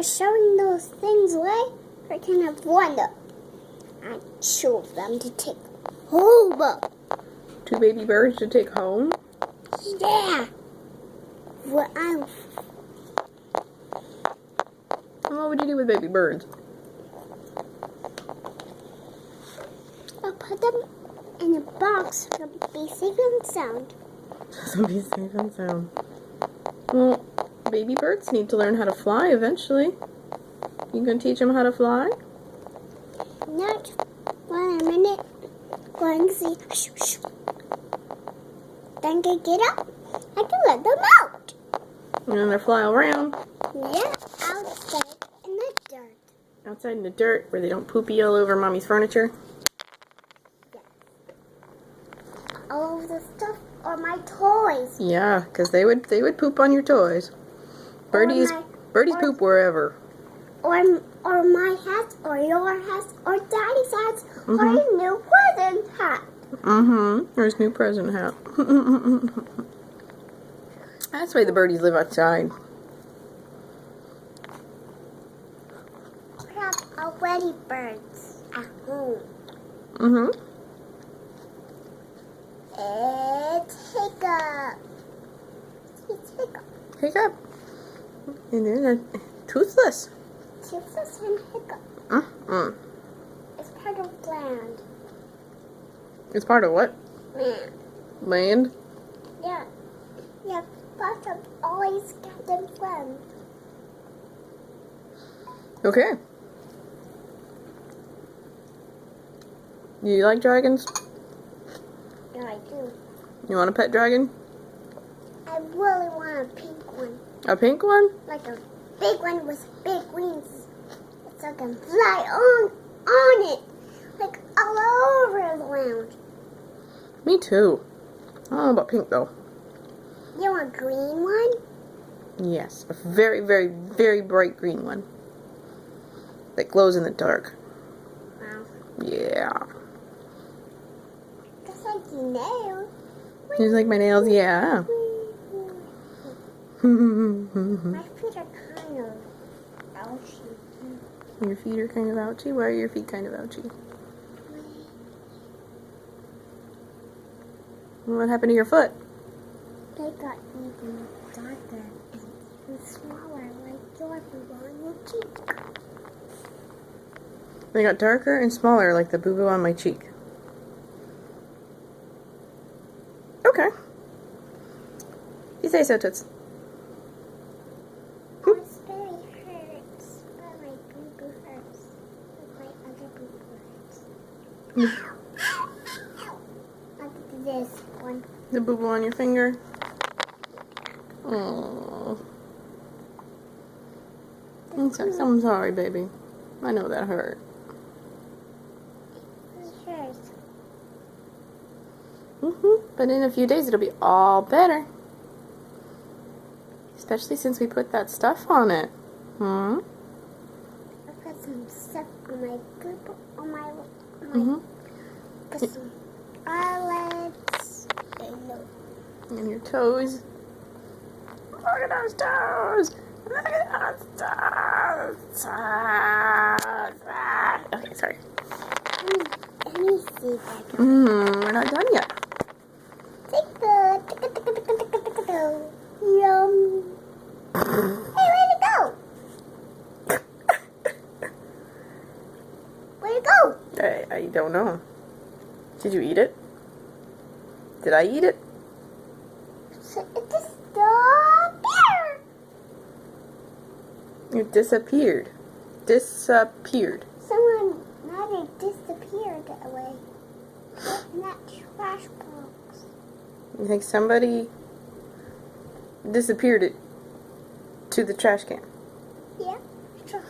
they're showing those things away, I can have one up. And two of them to take home. 2 baby birds to take home? Yeah. What would you do with baby birds? I'll put them in a box to be safe and sound. So be safe and sound. Well, baby birds need to learn how to fly eventually. You gonna teach them how to fly? Not 1 minute. Going to see. Then they get up. I can let them out. And then they fly around. Yeah, outside in the dirt. Outside in the dirt where they don't poopy all over mommy's furniture. Yeah. All of the stuff are my toys. Yeah, because they would poop on your toys. Birdies poop wherever. Or my hats, or your hats, or daddy's hats, or a new present hat. There's new present hat. That's why the birdies live outside. We have already birds at home. It's Hiccup. It's Hiccup. Hiccup. And then Toothless. Toothless and Hiccup. It's part of land. It's part of what? Land. Land? Yeah. Yeah, but I've always got them friends. Okay. You like dragons? Yeah, I do. You want a pet dragon? I really want a pink one. A pink one? Like a big one with big wings. So I can fly on it. Like all over the lounge. Me too. I don't know about pink though. You want a green one? Yes, a very, very, very bright green one. That glows in the dark. Wow. Yeah. Just like you know. You like my nails? Yeah. My feet are kind of ouchy. Your feet are kind of ouchy? Why are your feet kind of ouchy? What happened to your foot? They got even darker and smaller, like your boo on your cheek. They got darker and smaller, like the boo-boo on my cheek. Okay. You say so, Toots. My belly hurts, but my boo-boo hurts. But my other boo-boo hurts. Look at this one. The boo-boo on your finger? Oh. I'm sorry, baby. I know that hurt. It hurts. But in a few days it'll be all better. Especially since we put that stuff on it. I put some stuff on my boo-boo, put some eyelids And your toes. Look at those toes! Look at those toes! Okay, sorry. Let me see that. We're not done yet. Take the yum. Hey, where'd it go? Where'd it go? I don't know. Did you eat it? Did I eat it? So it disappeared. It disappeared. Disappeared. Someone might have disappeared away in that trash box. You think somebody disappeared it to the trash can? Yeah, it's a